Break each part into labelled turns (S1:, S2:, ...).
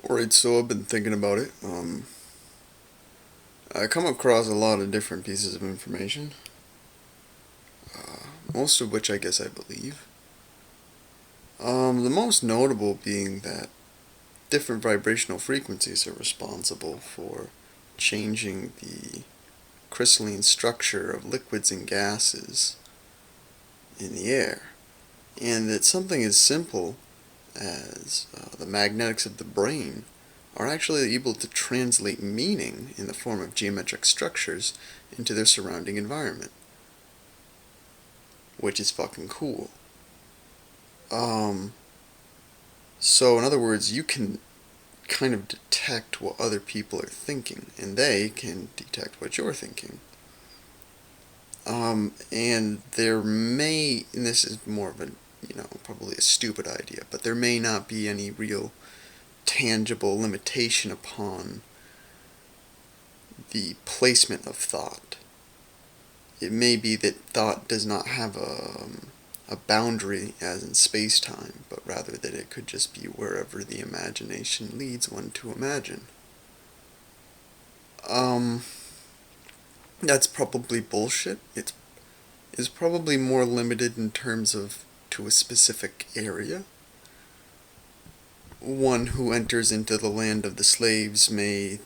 S1: Alright, so I've been thinking about it. I come across a lot of different pieces of information, most of which I guess I believe. The most notable being that different vibrational frequencies are responsible for changing the crystalline structure of liquids and gases in the air, and that something as simple as the magnetics of the brain are actually able to translate meaning in the form of geometric structures into their surrounding environment, which is fucking cool. Um, so in other words, you can kind of detect what other people are thinking, and they can detect what you're thinking. And there may, and this is more of a, probably a stupid idea, but there may not be any real tangible limitation upon the placement of thought. It may be that thought does not have a boundary as in space-time, but rather that it could just be wherever the imagination leads one to imagine. Um, that's probably bullshit. It's probably more limited in terms of to a specific area. One who enters into the land of the slaves may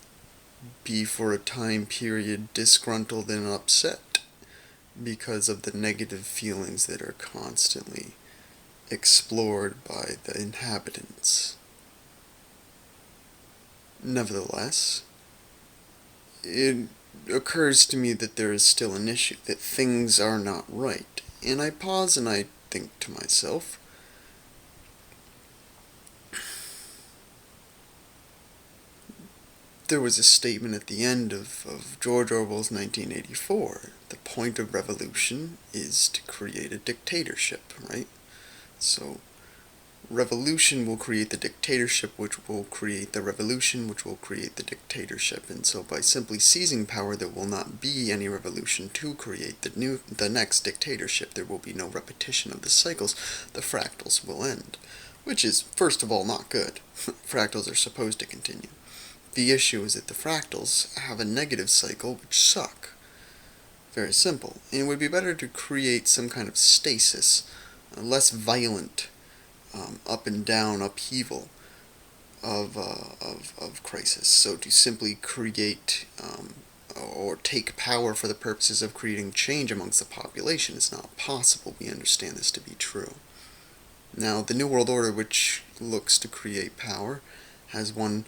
S1: be for a time period disgruntled and upset because of the negative feelings that are constantly explored by the inhabitants. Nevertheless, it occurs to me that there is still an issue, that things are not right. And I pause and I think to myself, there was a statement at the end of George Orwell's 1984. The point of revolution is to create a dictatorship, right? So, revolution will create the dictatorship, which will create the revolution, which will create the dictatorship. And so by simply seizing power, there will not be any revolution to create the next dictatorship. There will be no repetition of the cycles. The fractals will end, which is, first of all, not good. Fractals are supposed to continue. The issue is that the fractals have a negative cycle which suck. Very simple. And it would be better to create some kind of stasis, a less violent up and down upheaval of crisis. So to simply create or take power for the purposes of creating change amongst the population is not possible. We understand this to be true. Now, the New World Order, which looks to create power, has one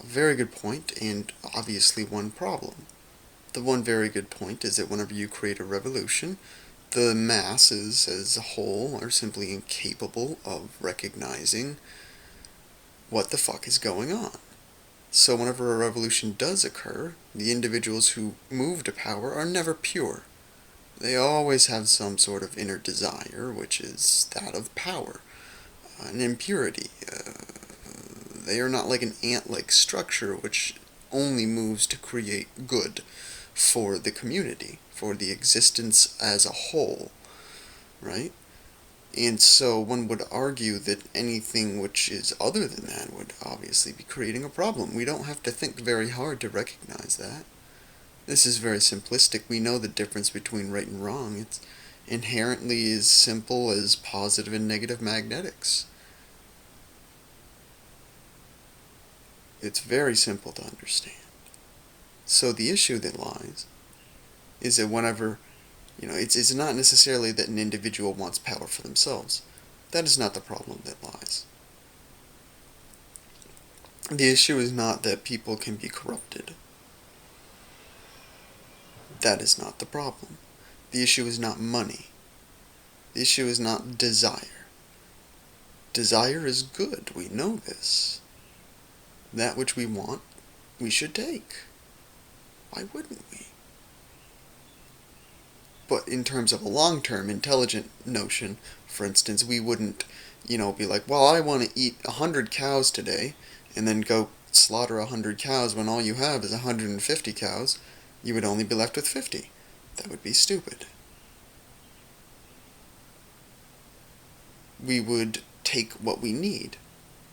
S1: very good point and obviously one problem. The one very good point is that whenever you create a revolution, the masses as a whole are simply incapable of recognizing what the fuck is going on. So whenever a revolution does occur, the individuals who move to power are never pure. They always have some sort of inner desire, which is that of power, an impurity. They are not like an ant-like structure which only moves to create good for the community, for the existence as a whole, right? And so one would argue that anything which is other than that would obviously be creating a problem. We don't have to think very hard to recognize that. This is very simplistic. We know the difference between right and wrong. It's inherently as simple as positive and negative magnetics. It's very simple to understand. So the issue that lies is that whenever, it's not necessarily that an individual wants power for themselves. That is not the problem that lies. The issue is not that people can be corrupted. That is not the problem. The issue is not money. The issue is not desire. Desire is good. We know this. That which we want, we should take. Why wouldn't we? But in terms of a long-term intelligent notion, for instance, we wouldn't, be like, well, I want to eat 100 cows today, and then go slaughter 100 cows when all you have is 150 cows. You would only be left with 50. That would be stupid. We would take what we need.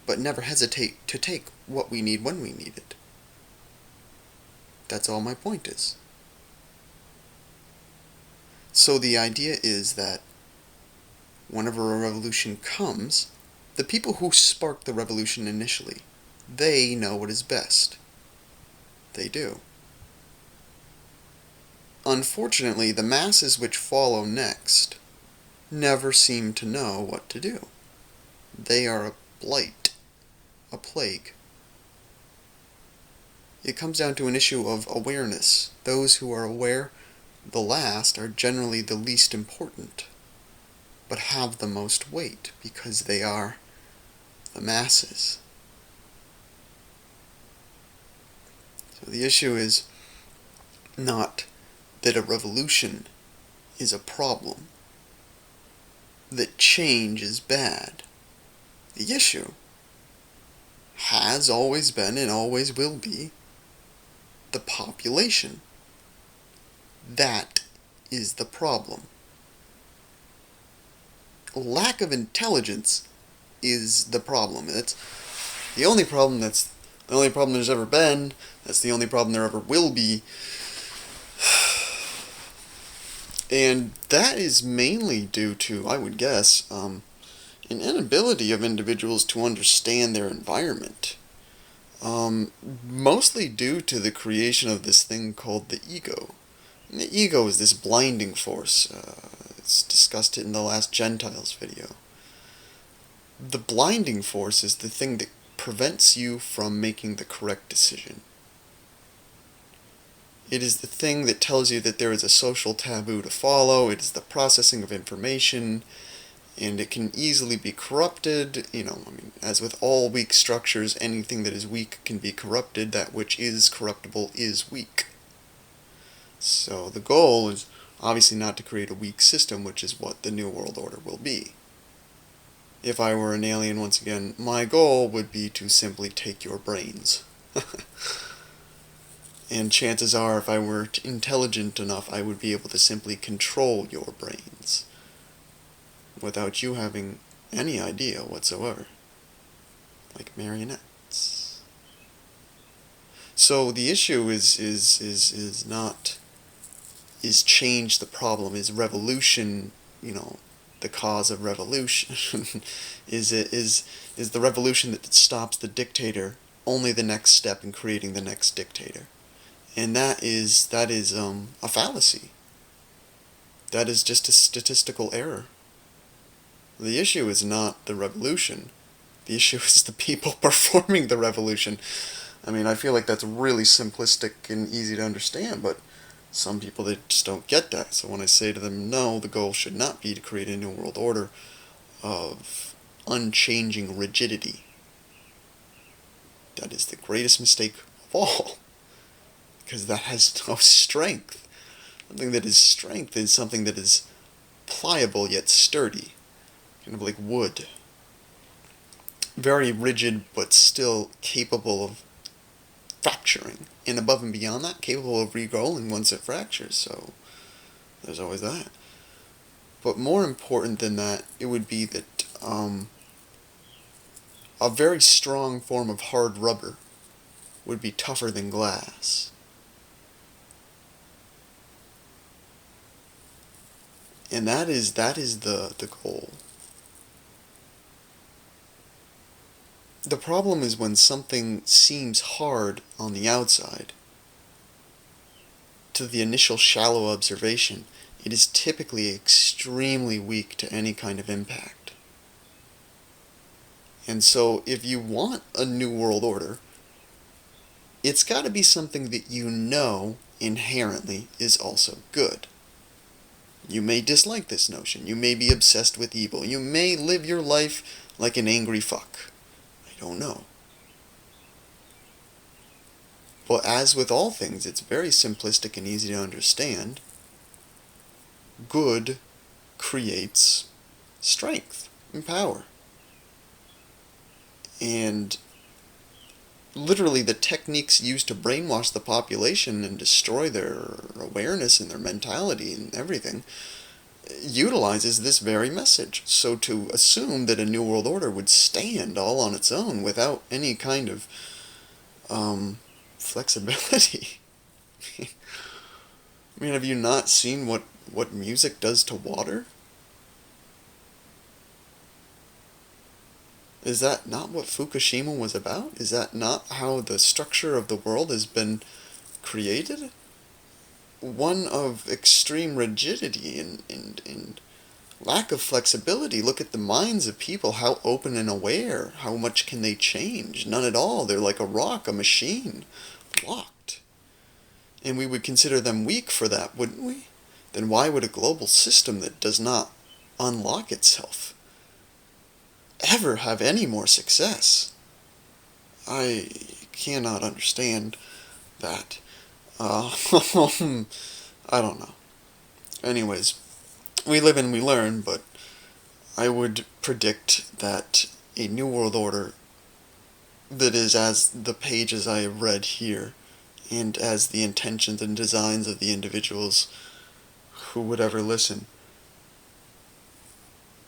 S1: but never hesitate to take what we need when we need it. That's all my point is. So the idea is that whenever a revolution comes, the people who sparked the revolution initially, they know what is best. They do. Unfortunately, the masses which follow next never seem to know what to do. They are a blight, a plague. It comes down to an issue of awareness. Those who are aware the last are generally the least important, but have the most weight because they are the masses. So the issue is not that a revolution is a problem, that change is bad. The issue has always been and always will be the population. That is the problem. Lack of intelligence is the problem. It's the only problem there's ever been. That's the only problem there ever will be. And that is mainly due to, I would guess, an inability of individuals to understand their environment. Mostly due to the creation of this thing called the ego. And the ego is this blinding force. It's discussed it in the last Gentiles video. The blinding force is the thing that prevents you from making the correct decision. It is the thing that tells you that there is a social taboo to follow. It is the processing of information, and it can easily be corrupted. As with all weak structures, anything that is weak can be corrupted. That which is corruptible is weak. So the goal is obviously not to create a weak system, which is what the New World Order will be. If I were an alien, once again, my goal would be to simply take your brains. And chances are, if I were intelligent enough, I would be able to simply control your brains without you having any idea whatsoever. Like marionettes. So the issue is not, is change the problem? Is revolution, the cause of revolution? is the revolution that stops the dictator only the next step in creating the next dictator? And that is a fallacy. That is just a statistical error. The issue is not the revolution. The issue is the people performing the revolution. I feel like that's really simplistic and easy to understand, but some people, they just don't get that. So when I say to them, no, the goal should not be to create a new world order of unchanging rigidity. That is the greatest mistake of all. Because that has no strength. Something that is strength is something that is pliable yet sturdy. Kind of like wood. Very rigid, but still capable of fracturing. And above and beyond that, capable of regrowing once it fractures. So, there's always that. But more important than that, it would be that a very strong form of hard rubber would be tougher than glass. And that is the goal. The problem is when something seems hard on the outside, to the initial shallow observation, it is typically extremely weak to any kind of impact. And so if you want a new world order, it's got to be something that you know inherently is also good. You may dislike this notion. You may be obsessed with evil. You may live your life like an angry fuck. I don't know. But as with all things, it's very simplistic and easy to understand. Good creates strength and power. And literally the techniques used to brainwash the population and destroy their awareness and their mentality and everything utilizes this very message. So to assume that a New World Order would stand all on its own without any kind of flexibility. I mean, have you not seen what music does to water? Is that not what Fukushima was about? Is that not how the structure of the world has been created? One of extreme rigidity and lack of flexibility. Look at the minds of people, how open and aware, how much can they change? None at all. They're like a rock, a machine, locked. And we would consider them weak for that, wouldn't we? Then why would a global system that does not unlock itself ever have any more success? I cannot understand that. I don't know. Anyways, we live and we learn, but I would predict that a New World Order that is as the pages I have read here, and as the intentions and designs of the individuals who would ever listen,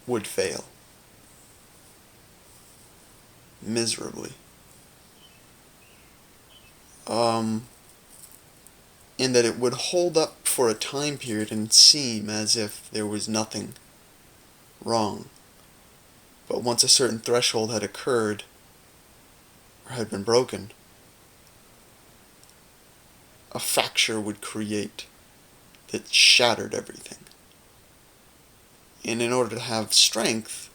S1: would fail. Miserably. In that it would hold up for a time period and seem as if there was nothing wrong. But once a certain threshold had occurred, or had been broken, a fracture would create that shattered everything. And in order to have strength,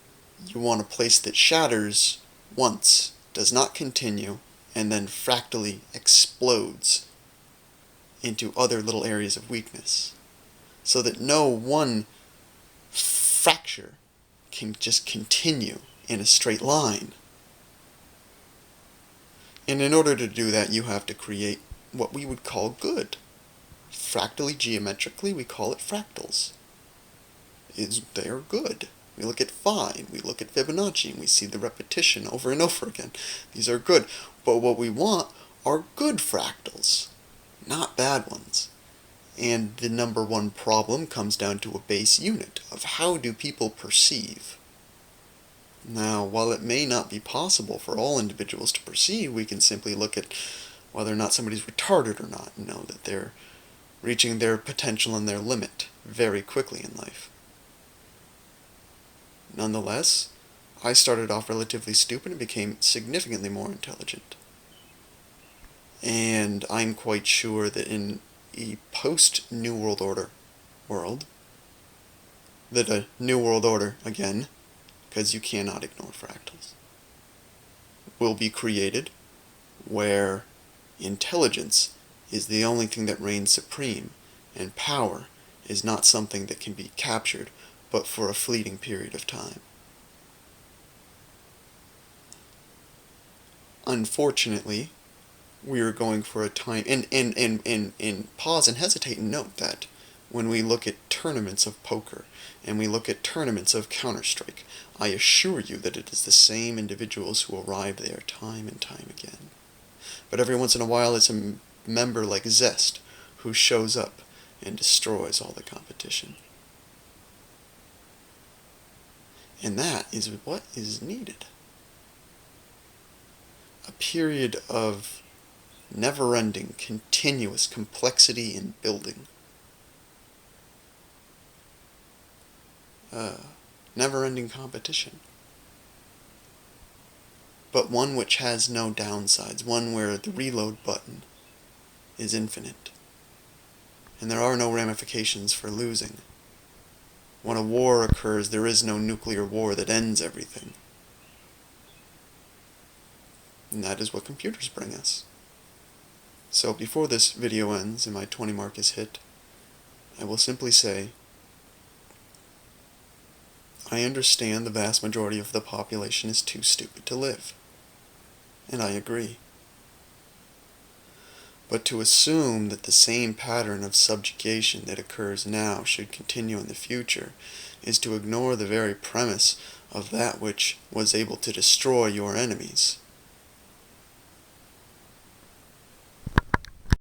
S1: you want a place that shatters once, does not continue, and then fractally explodes into other little areas of weakness. So that no one fracture can just continue in a straight line. And in order to do that, you have to create what we would call good. Fractally, geometrically, we call it fractals. They are good. We look at phi, we look at Fibonacci, and we see the repetition over and over again. These are good. But what we want are good fractals, not bad ones. And the number one problem comes down to a base unit of how do people perceive. Now, while it may not be possible for all individuals to perceive, we can simply look at whether or not somebody's retarded or not, and know that they're reaching their potential and their limit very quickly in life. Nonetheless, I started off relatively stupid and became significantly more intelligent. And I'm quite sure that in a post-New World Order world, that a New World Order, again, because you cannot ignore fractals, will be created where intelligence is the only thing that reigns supreme, and power is not something that can be captured but for a fleeting period of time. Unfortunately, we are going for a time, and pause and hesitate and note that when we look at tournaments of poker, and we look at tournaments of Counter-Strike, I assure you that it is the same individuals who arrive there time and time again. But every once in a while it's a member like Zest who shows up and destroys all the competition. And that is what is needed. A period of never-ending, continuous complexity in building. Never-ending competition. But one which has no downsides, one where the reload button is infinite. And there are no ramifications for losing. When a war occurs, there is no nuclear war that ends everything. And that is what computers bring us. So before this video ends and my 20 mark is hit, I will simply say, I understand the vast majority of the population is too stupid to live. And I agree. But to assume that the same pattern of subjugation that occurs now should continue in the future is to ignore the very premise of that which was able to destroy your enemies.